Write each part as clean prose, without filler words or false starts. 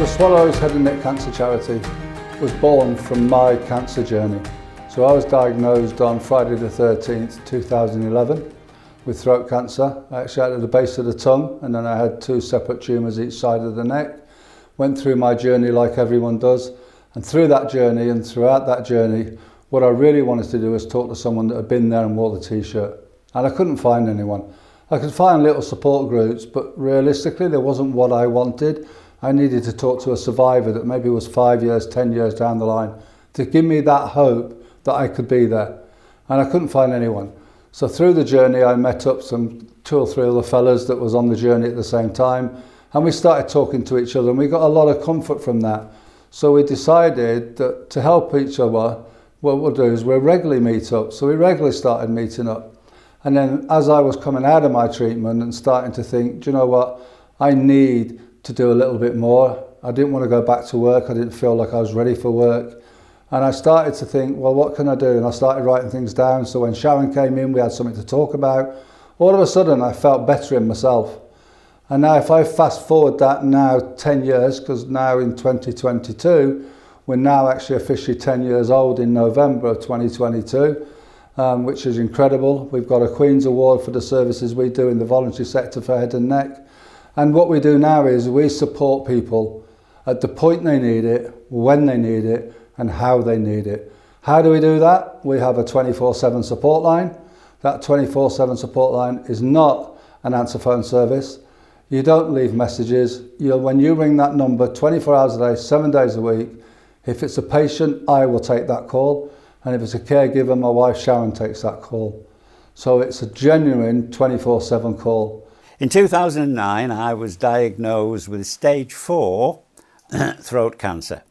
The Swallows Head and Neck Cancer Charity was born from my cancer journey. So I was diagnosed on Friday the 13th, 2011 with throat cancer. I actually had it at the base of the tongue, and then I had 2 separate tumours each side of the neck. Went through my journey like everyone does, and through that journey and throughout that journey, what I really wanted to do was talk to someone that had been there and wore the t-shirt. And I couldn't find anyone. I could find little support groups, but realistically there wasn't what I wanted. I needed to talk to a survivor that maybe was 5 years, 10 years down the line to give me that hope that I could be there. And I couldn't find anyone. So through the journey I met up some 2 or 3 other fellas that was on the journey at the same time, and we started talking to each other, and we got a lot of comfort from that. So we decided that to help each other, what we'll do is we'll regularly meet up. So we regularly started meeting up. And then as I was coming out of my treatment and starting to think, do you know what, I need to do a little bit more. I didn't want to go back to work. I didn't feel like I was ready for work. And I started to think, well, what can I do? And I started writing things down. So when Sharon came in, we had something to talk about. All of a sudden, I felt better in myself. And now if I fast forward that now 10 years, because now in 2022, we're now actually officially 10 years old in November of 2022, which is incredible. We've got a Queen's Award for the services we do in the voluntary sector for head and neck. And what we do now is we support people at the point they need it, when they need it, and how they need it. How do we do that? We have a 24/7 support line. That 24/7 support line is not an answer phone service. You don't leave messages. When you ring that number 24 hours a day, 7 days a week, if it's a patient, I will take that call. And if it's a caregiver, my wife Sharon takes that call. So it's a genuine 24/7 call. In 2009, I was diagnosed with stage 4 throat cancer.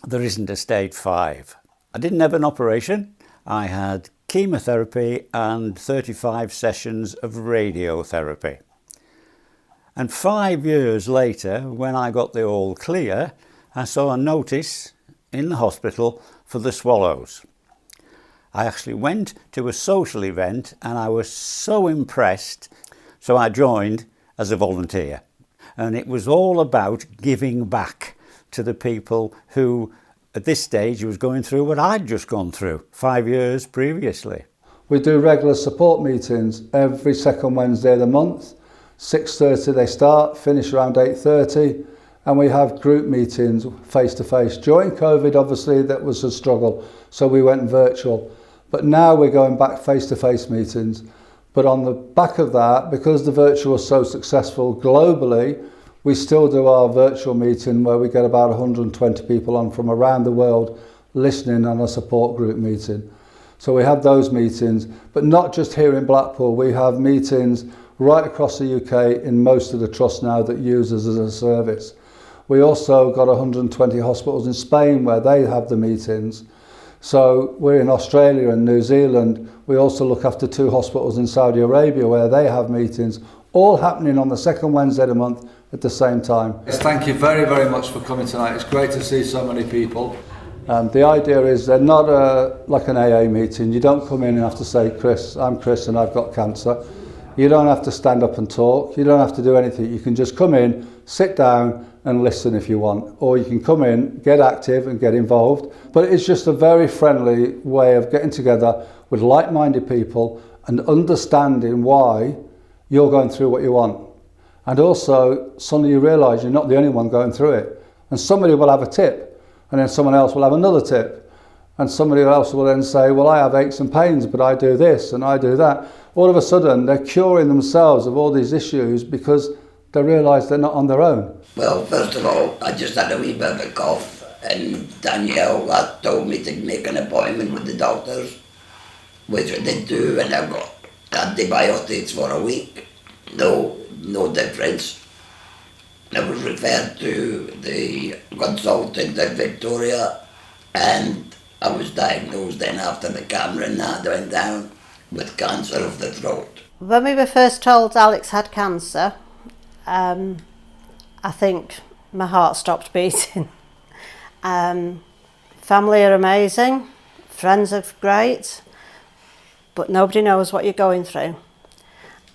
There isn't a stage 5. I didn't have an operation. I had chemotherapy and 35 sessions of radiotherapy. And 5 years later, when I got the all clear, I saw a notice in the hospital for the Swallows. I actually went to a social event and I was so impressed, so I joined as a volunteer. And it was all about giving back to the people who, at this stage, was going through what I'd just gone through 5 years previously. We do regular support meetings every second Wednesday of the month. 6:30 they start, finish around 8:30, and we have group meetings face-to-face. During COVID, obviously, that was a struggle, so we went virtual. But now we're going back face-to-face meetings. But on the back of that, because the virtual was so successful globally, we still do our virtual meeting where we get about 120 people on from around the world listening on a support group meeting. So we have those meetings, but not just here in Blackpool. We have meetings right across the UK in most of the trusts now that use us as a service. We also got 120 hospitals in Spain where they have the meetings. So we're in Australia and New Zealand. We also look after 2 hospitals in Saudi Arabia where they have meetings, all happening on the second Wednesday of the month at the same time. Yes, thank you very, very much for coming tonight. It's great to see so many people. The idea is they're not like an AA meeting. You don't come in and have to say, Chris, I'm Chris and I've got cancer. You don't have to stand up and talk. You don't have to do anything. You can just come in, sit down and listen if you want. Or you can come in, get active and get involved. But it's just a very friendly way of getting together with like-minded people and understanding why you're going through what you want. And also, suddenly you realise you're not the only one going through it. And somebody will have a tip, and then someone else will have another tip. And somebody else will then say, well, I have aches and pains, but I do this and I do that. All of a sudden, they're curing themselves of all these issues because they realise they're not on their own. Well, first of all, I just had a wee bit of a cough, and Danielle told me to make an appointment with the doctors, which I did do, and I got antibiotics for a week. No difference. I was referred to the consultant in Victoria, and I was diagnosed then after the camera and that went down with cancer of the throat. When we were first told Alex had cancer, I think my heart stopped beating. Family are amazing, friends are great, but nobody knows what you're going through.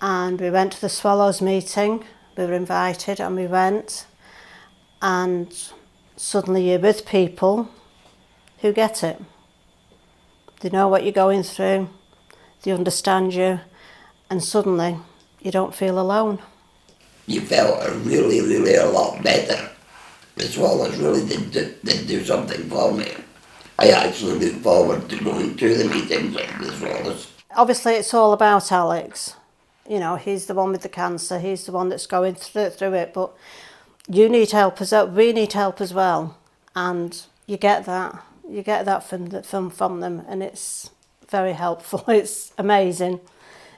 And we went to the Swallows meeting, we were invited and we went, and suddenly you're with people who get it. They know what you're going through, they understand you, and suddenly you don't feel alone. You felt really, really a lot better. The swallows really did do something for me. I actually look forward to going to the meetings of the swallows. Obviously it's all about Alex. You know, he's the one with the cancer, he's the one that's going through it, but you need help as well, we need help as well, and you get that from them, and it's very helpful. It's amazing,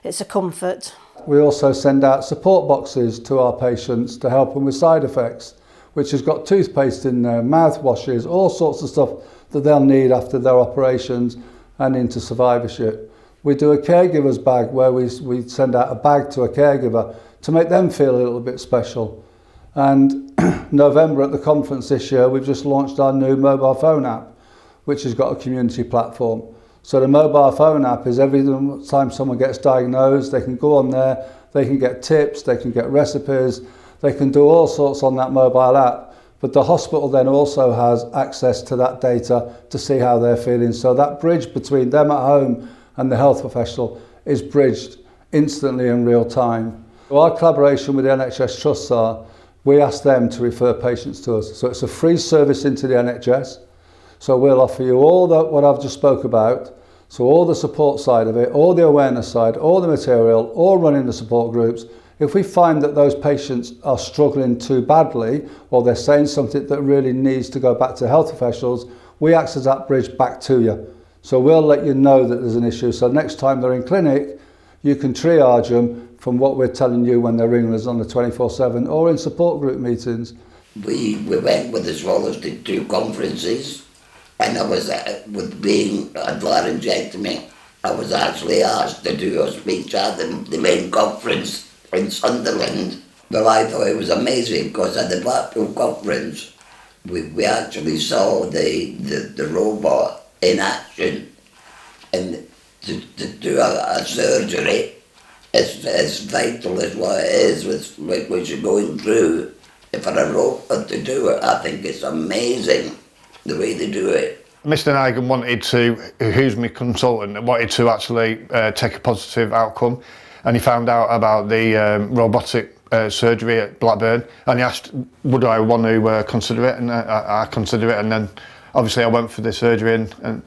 it's a comfort. We also send out support boxes to our patients to help them with side effects, which has got toothpaste in there, mouthwashes, all sorts of stuff that they'll need after their operations and into survivorship. We do a caregiver's bag where we send out a bag to a caregiver to make them feel a little bit special. And November at the conference this year, we've just launched our new mobile phone app, which has got a community platform. So the mobile phone app is every time someone gets diagnosed, they can go on there, they can get tips, they can get recipes, they can do all sorts on that mobile app. But the hospital then also has access to that data to see how they're feeling. So that bridge between them at home and the health professional is bridged instantly in real time. So our collaboration with the NHS Trusts are, we ask them to refer patients to us. So it's a free service into the NHS. So we'll offer you all that what I've just spoke about, so all the support side of it, all the awareness side, all the material, all running the support groups. If we find that those patients are struggling too badly, or they're saying something that really needs to go back to health professionals, we act as that bridge back to you. So we'll let you know that there's an issue. So next time they're in clinic, you can triage them from what we're telling you when they're ringing us on the 24/7 or in support group meetings. We went with the swallows to 2 conferences, and I was, with being a laryngectomy, I was actually asked to do a speech at the main conference in Sunderland. Well, I thought it was amazing because at the Blackpool conference, we actually saw the robot in action, and to do a surgery as vital as what it is with what you're going through. For a robot to do it, I think it's amazing the way they do it. Mr. Nigan wanted to, who's my consultant, wanted to actually take a positive outcome, and he found out about the robotic surgery at Blackburn, and he asked would I want to consider it, and I considered it, and then obviously I went for the surgery, and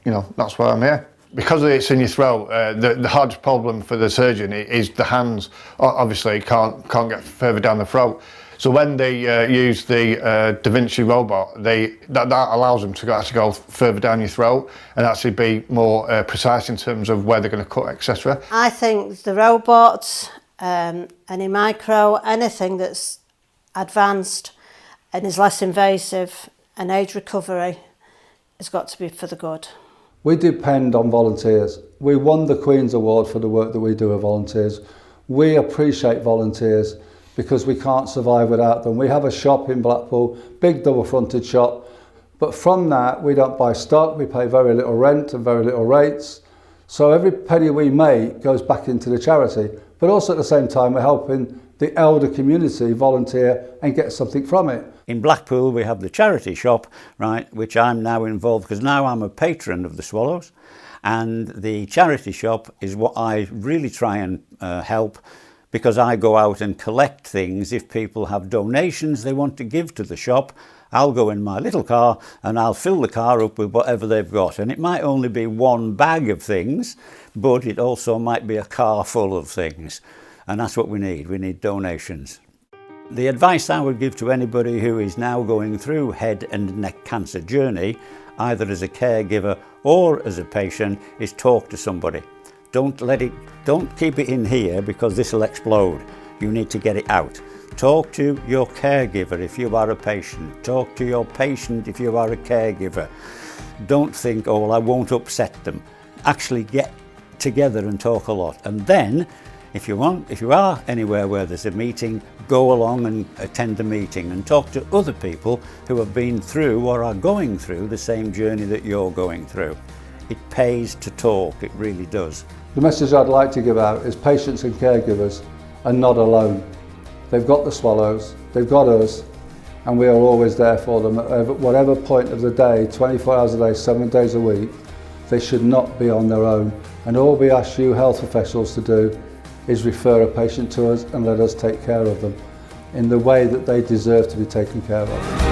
you know, that's why I'm here. Because it's in your throat, the hardest problem for the surgeon is the hands. Obviously can't get further down the throat. So when they use the Da Vinci robot, that allows them to actually go further down your throat and actually be more precise in terms of where they're going to cut, etc. I think the robots, any micro, anything that's advanced and is less invasive and age recovery has got to be for the good. We depend on volunteers. We won the Queen's Award for the work that we do with volunteers. We appreciate volunteers because we can't survive without them. We have a shop in Blackpool, big double-fronted shop, but from that we don't buy stock, we pay very little rent and very little rates. So every penny we make goes back into the charity, but also at the same time we're helping the elder community volunteer and get something from it. In Blackpool we have the charity shop, right, which I'm now involved because now I'm a patron of the Swallows, and the charity shop is what I really try and help, because I go out and collect things. If people have donations they want to give to the shop, I'll go in my little car and I'll fill the car up with whatever they've got. And it might only be one bag of things, but it also might be a car full of things. And that's what we need. We need donations. The advice I would give to anybody who is now going through head and neck cancer journey, either as a caregiver or as a patient, is talk to somebody. Don't keep it in here because this will explode. You need to get it out. Talk to your caregiver if you are a patient. Talk to your patient if you are a caregiver. Don't think, oh, well, I won't upset them. Actually get together and talk a lot. And then, if you are anywhere where there's a meeting, go along and attend the meeting and talk to other people who have been through or are going through the same journey that you're going through. It pays to talk, it really does. The message I'd like to give out is patients and caregivers are not alone. They've got the Swallows, they've got us, and we are always there for them at whatever point of the day, 24 hours a day, 7 days a week. They should not be on their own, and all we ask you health professionals to do is refer a patient to us and let us take care of them in the way that they deserve to be taken care of.